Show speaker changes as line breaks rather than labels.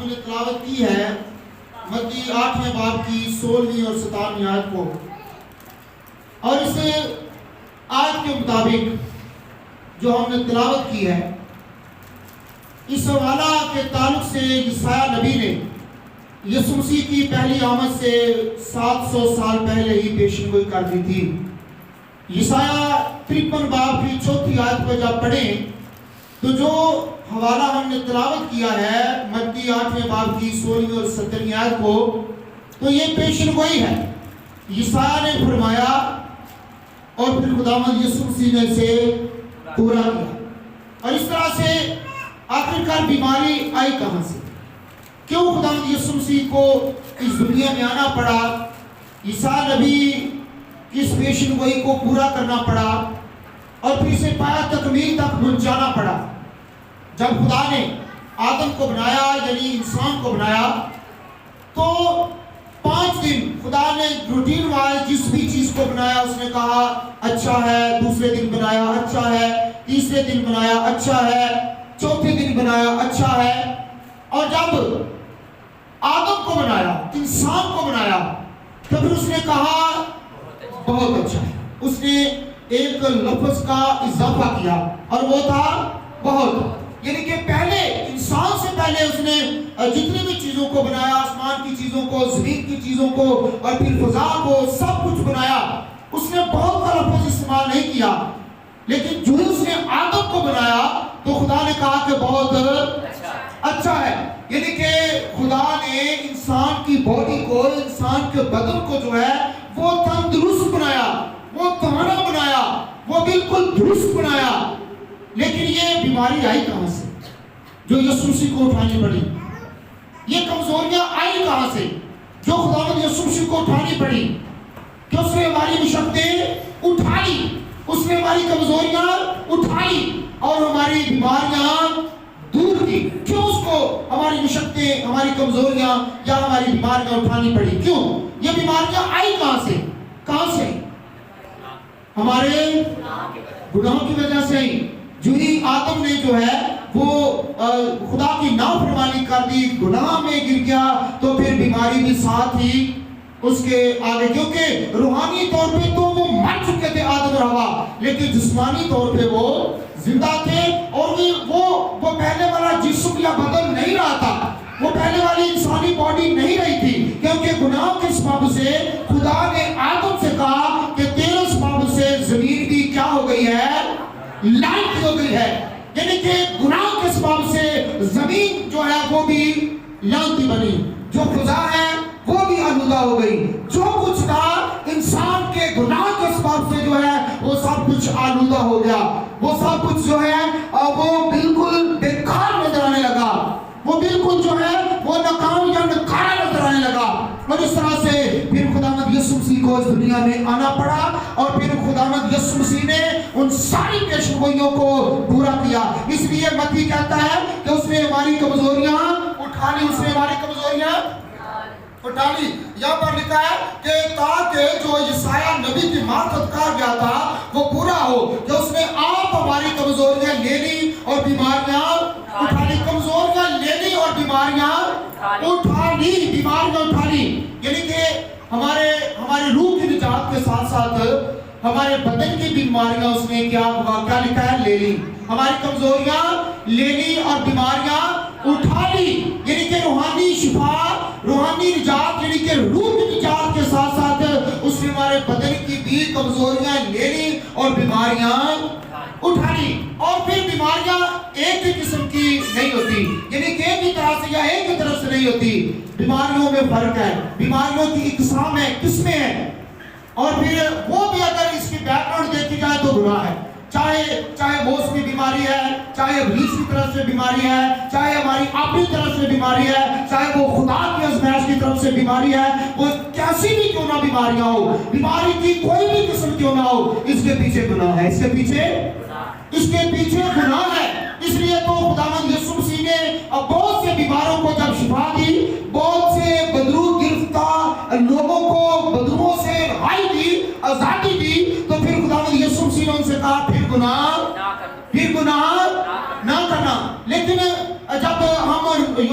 نے تلاوت کی ہے متی 8ویں باب کی 16ویں اور 17ویں آیت کو، اور اس آیت کے مطابق جو ہم نے تلاوت کی ہے، اس حوالہ کے تعلق سے یسایہ نبی نے یسوع مسیح کی پہلی آمد سے 700 سال پہلے ہی پیشن گوئی کر دی تھی۔ یسایہ 53 باب کی 4تھی آیت کو جب پڑھیں تو جو حوالہ ہم نے تلاوت کیا ہے متی 8ویں باب کی 16ویں اور 17ویں آیت کو، تو یہ پیشن گوئی ہے۔ یسایہ نے فرمایا اور پھر خداوند یسوع مسیح نے اسے پورا کیا۔ اور اس طرح سے آخرکار بیماری آئی کہاں سے؟ کیوں خداوند یسوع مسیح کو اس دنیا میں آنا پڑا؟ یسایہ نبی کی اس پیشن گوئی کو پورا کرنا پڑا اور پھر اسے پایا تکمیل تک پہنچانا پڑا۔ جب خدا نے آدم کو بنایا یعنی انسان کو بنایا تو 5 دن خدا نے روٹین وائز جس بھی چیز کو بنایا اس نے کہا اچھا ہے، دوسرے دن بنایا اچھا ہے، تیسرے دن بنایا اچھا ہے، چوتھے دن بنایا اچھا ہے۔ اور جب آدم کو بنایا، انسان کو بنایا، تو پھر اس نے کہا بہت اچھا ہے۔ اس نے ایک لفظ کا اضافہ کیا اور وہ تھا بہت، یعنی کہ پہلے انسان سے پہلے اس نے جتنی بھی چیزوں کو بنایا، آسمان کی چیزوں کو، زمین کی چیزوں کو اور پھر فضا کو، سب کچھ بنایا، اس نے بہت کا لفظ استعمال نہیں کیا۔ لیکن جو اس نے آدم کو بنایا تو خدا نے کہا کہ بہت اچھا ہے، یعنی کہ خدا نے انسان کی باڈی کو، انسان کے بدن کو جو ہے وہ تندرست بنایا، وہ توانا بنایا، وہ بالکل درست بنایا۔ لیکن یہ بیماری آئی کہاں سے جو یسوع مسیح کو اٹھانی پڑی؟ یہ کمزوریاں آئی کہاں سے جو خداوند یسوع مسیح کو اٹھانی پڑی؟ کہ اس نے ہماری مشقتیں اٹھائی، اس نے ہماری کمزوریاں اٹھائی اور ہماری بیماریاں دور کی۔ کیوں اس کو ہماری مشقتیں، ہماری کمزوریاں یا ہماری بیماریاں اٹھانی پڑی؟ کیوں؟ یہ بیماریاں آئی کہاں سے؟ کہاں سے؟ ہمارے گناہوں کی وجہ سے ہی۔ جو ہی آدم نے جو ہے وہ خدا کی نافرمانی کر دی، گناہ میں گر گیا، تو پھر بیماری بھی ساتھ ہی اس کے آگے، کیونکہ روحانی طور پہ تو وہ مر چکے تھے آدم اور حوا، لیکن جسمانی طور پہ وہ زندہ تھے۔ اور وہ پہلے والا جسم یا بدن نہیں رہا تھا، وہ پہلے والی انسانی باڈی نہیں رہی تھی، کیونکہ گناہ کے سبب سے خدا نے آدم سے کہا کہ تیرے سبب سے زمین بھی کیا ہو گئی ہے؟ لعنت ہو گئی ہے، یعنی کہ گناہ کے سبب سے زمین جو ہے وہ بھی لعنتی بنی، جو فضا ہے وہ بھی آلودہ ہو گئی، جو کچھ تھا انسان کے گناہ کے سبب سے جو ہے وہ سب کچھ آلودہ ہو گیا، وہ سب کچھ جو ہے وہ بالکل بیکار نظر آنے لگا، وہ بالکل جو ہے وہ ناکام یا ناکارہ نظر آنے لگا۔ اور اس طرح سے پھر خداوند یسوع مسیح کو اس دنیا میں آنا پڑا اور پھر خداوند یسوع مسیح نے ان ساری پیشن گوئیوں کو پورا کیا۔ اس لیے متی کہتا ہے کہ اس نے ہماری کمزوریاں اٹھا لی، اس نے ہماری کمزوریاں اٹھا لی۔ یہاں پر لکھا ہے کہ تاکہ جو یسایہ نبی کی معرفت کہا گیا تھا وہ پورا ہو، کہ اس نے آپ ہماری کمزوریاں لے لی اور بیماریاں اٹھا لی، کمزوریاں لے لی اور بیماریاں اٹھا لی، بیماریاں اٹھا لی، یعنی کہ ہمارے روح کی نجات کے ساتھ ساتھ ہمارے بدن کی بیماریاں اس نے کیا لکھا ہے؟ لے لی، ہماری کمزوریاں لے لی اور بیماریاں اٹھا لی، یعنی کہ روحانی شفا، روحانی نجات، یعنی کہ روح کی نجات کے ساتھ ساتھ اس نے ہمارے بدن کی بھی کمزوریاں لے لی اور بیماریاں اٹھا لی۔ اور پھر بیماریاں ایک ہی قسم کی نہیں ہوتی، یعنی کہ ایک ہی طرح سے یا ایک ہی طرف سے نہیں ہوتی، بیماریوں میں فرق ہے، بیماریوں کی اقسام ہے، قسمیں ہیں، اور پھر وہ بھی اگر اس کی بیک گراؤنڈ دیکھی جائے تو گناہ ہے، چاہے موسمی بیماری ہے، چاہے ابلیس کی طرف سے بیماری ہے، چاہے ہماری اپنی طرف سے بیماری ہے، چاہے وہ خدا کی آزمائش کی طرف سے بیماری ہے، وہ کیسی بھی کیوں نہ بیماریاں ہو، بیماری کی کوئی بھی قسم کیوں نہ ہو، اس کے پیچھے گناہ ہے، اس کے پیچھے گناہ ہے۔ اس لیے تو خداوند یسوع مسیح نے بہت سے بیماروں کو جب شفا دی، بہت سے بدرو گرفتہ لوگوں کو بدروؤں سے رہائی دی، آزادی دی، تو پھر خداوند یسوع مسیح نے ان سے کہا پھر گناہ نہ کرنا۔ لیکن جب ہم